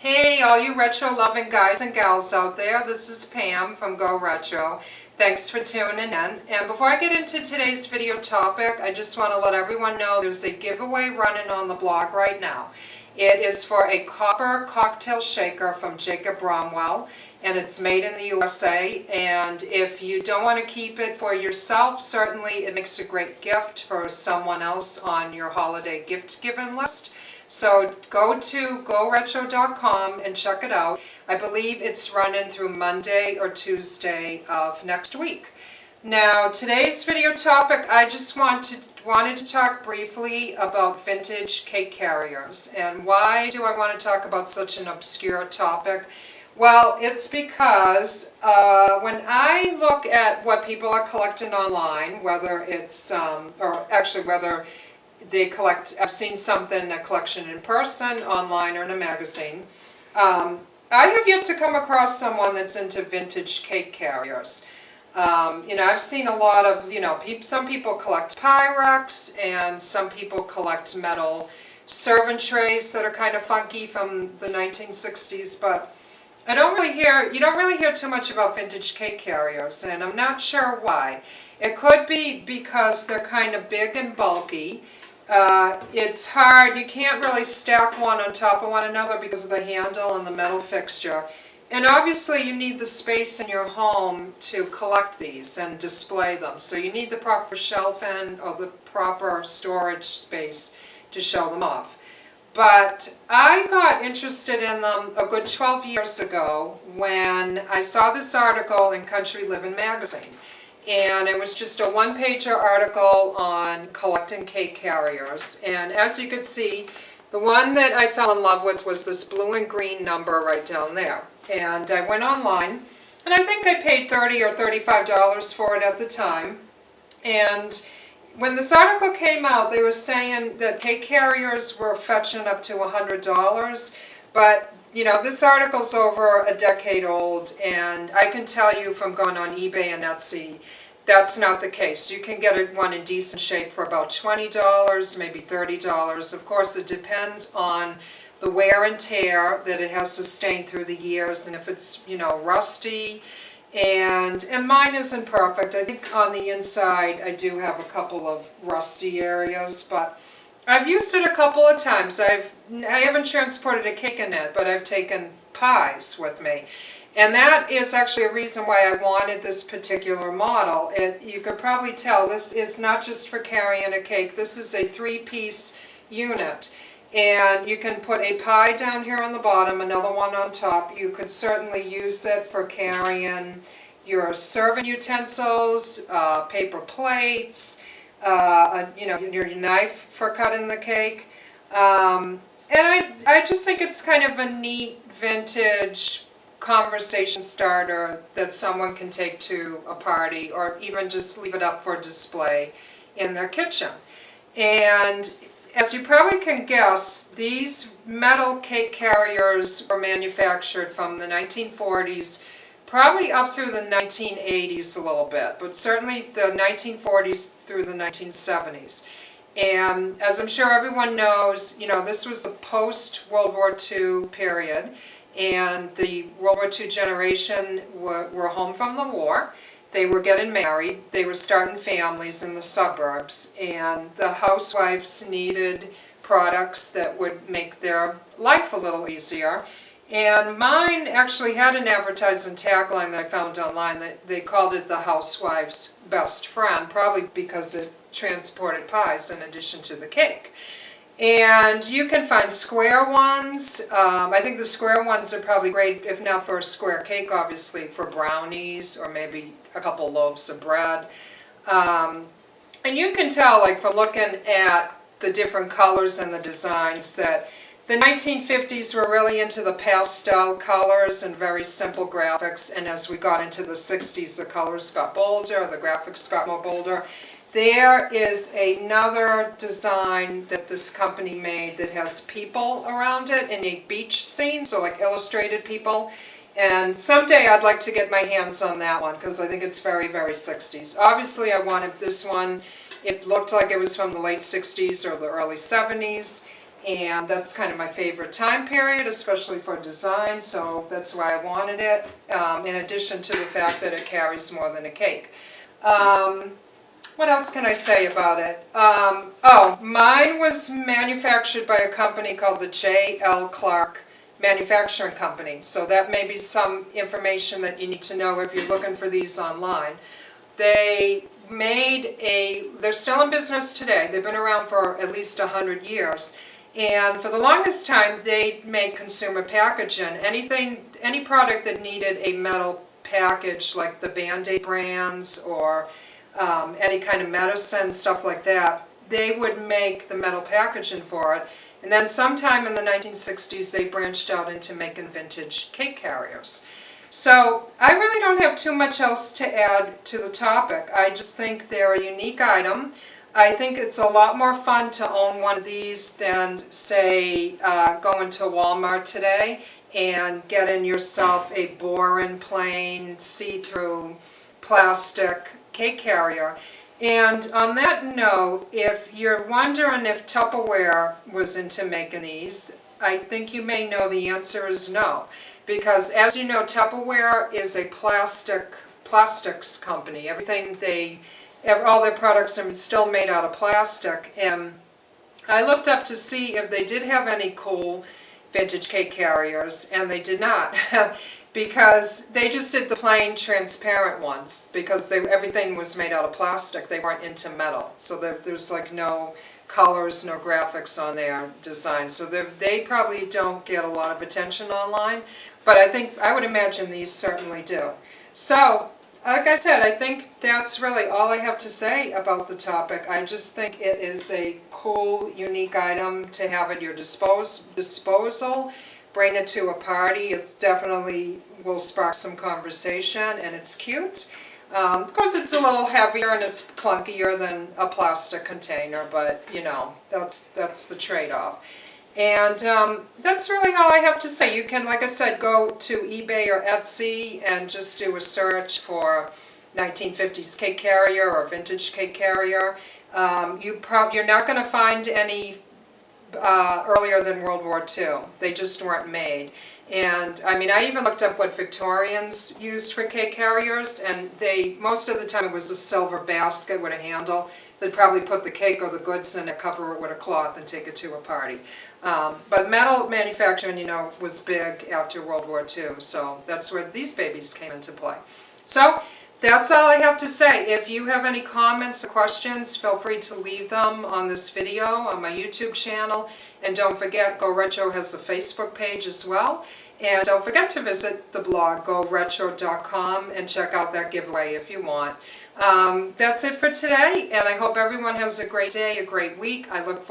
Hey, all you retro loving guys and gals out there, this is Pam from Go Retro. Thanks for tuning in. And before I get into today's video topic, I just want to let everyone know there's a giveaway running on the blog right now. It is for a copper cocktail shaker from Jacob Bromwell, and it's made in the USA. And if you don't want to keep it for yourself, certainly it makes a great gift for someone else on your holiday gift giving list. So go to goretro.com and check it out. I believe it's running through Monday or Tuesday of next week. Now, today's video topic, I just wanted to talk briefly about vintage cake carriers. And why do I want to talk about such an obscure topic? Well, it's because when I look at what people are collecting online, whether it's, whether they collect, I've seen something, a collection in person, online, or in a magazine. I have yet to come across someone that's into vintage cake carriers. I've seen a lot of, some people collect Pyrex, and some people collect metal serving trays that are kind of funky from the 1960s, but you don't really hear too much about vintage cake carriers, and I'm not sure why. It could be because they're kind of big and bulky. It's hard, you can't really stack one on top of one another because of the handle and the metal fixture. And obviously you need the space in your home to collect these and display them. So you need the proper shelving or the proper storage space to show them off. But I got interested in them a good 12 years ago when I saw this article in Country Living magazine. And it was just a one-pager article on collecting cake carriers. And as you could see, the one that I fell in love with was this blue and green number right down there. And I went online, and I think I paid $30 or $35 for it at the time. And when this article came out, they were saying that cake carriers were fetching up to $100, but this article's over a decade old, and I can tell you from going on eBay and Etsy, that's not the case. You can get one in decent shape for about $20, maybe $30. Of course, it depends on the wear and tear that it has sustained through the years, and if it's, rusty. And mine isn't perfect. I think on the inside I do have a couple of rusty areas, but I've used it a couple of times. I haven't transported a cake in it, but I've taken pies with me. And that is actually a reason why I wanted this particular model. You could probably tell this is not just for carrying a cake. This is a 3-piece unit. And you can put a pie down here on the bottom, another one on top. You could certainly use it for carrying your serving utensils, paper plates, your knife for cutting the cake. And I just think it's kind of a neat vintage conversation starter that someone can take to a party or even just leave it up for display in their kitchen. And as you probably can guess, these metal cake carriers were manufactured from the 1940s, probably up through the 1980s a little bit, but certainly the 1940s through the 1970s. And as I'm sure everyone knows, this was the post-World War II period, and the World War II generation were home from the war. They were getting married, they were starting families in the suburbs, and the housewives needed products that would make their life a little easier. And mine actually had an advertising tagline that I found online that they called it the housewife's best friend, probably because it transported pies in addition to the cake. And you can find square ones. I think the square ones are probably great, if not for a square cake, obviously, for brownies or maybe a couple loaves of bread. And you can tell, like, from looking at the different colors and the designs, that the 1950s were really into the pastel colors and very simple graphics. And as we got into the 60s, the colors got bolder, the graphics got more bolder. There is another design that this company made that has people around it in a beach scene, so like illustrated people. And someday I'd like to get my hands on that one because I think it's very, very 60s. Obviously I wanted this one. It looked like it was from the late 60s or the early 70s. and that's kind of my favorite time period, especially for design, so that's why I wanted it, in addition to the fact that it carries more than a cake. What else can I say about it? Oh, mine was manufactured by a company called the J.L. Clark Manufacturing Company, so that may be some information that you need to know if you're looking for these online. They're still in business today. They've been around for at least 100 years. And for the longest time, they made consumer packaging. Any product that needed a metal package, like the Band-Aid brands or any kind of medicine, stuff like that, they would make the metal packaging for it. And then sometime in the 1960s, they branched out into making vintage cake carriers. So I really don't have too much else to add to the topic. I just think they're a unique item. I think it's a lot more fun to own one of these than, say, going to Walmart today and getting yourself a boring, plain, see-through plastic cake carrier. And on that note, if you're wondering if Tupperware was into making these, I think you may know the answer is no. Because as you know, Tupperware is a plastics company. All their products are still made out of plastic. And I looked up to see if they did have any cool vintage cake carriers, and they did not. Because they just did the plain transparent ones, because everything was made out of plastic. They weren't into metal. So there's like no colors, no graphics on their design. So they probably don't get a lot of attention online, but I would imagine these certainly do. So, like I said, I think that's really all I have to say about the topic. I just think it is a cool, unique item to have at your disposal. Bring it to a party. It definitely will spark some conversation, and it's cute. Of course, it's a little heavier and it's clunkier than a plastic container, but you know, that's the trade-off. And that's really all I have to say. You can, like I said, go to eBay or Etsy and just do a search for 1950s cake carrier or vintage cake carrier. You're not going to find any earlier than World War II. They just weren't made. And I mean, I even looked up what Victorians used for cake carriers, and most of the time it was a silver basket with a handle. They'd probably put the cake or the goods in it, cover it with a cloth, and take it to a party. But metal manufacturing, you know, was big after World War II, so that's where these babies came into play. So that's all I have to say. If you have any comments or questions, feel free to leave them on this video on my YouTube channel. And don't forget, Go Retro has a Facebook page as well. And don't forget to visit the blog, goretro.com, and check out that giveaway if you want. That's it for today, and I hope everyone has a great day, a great week. I look forward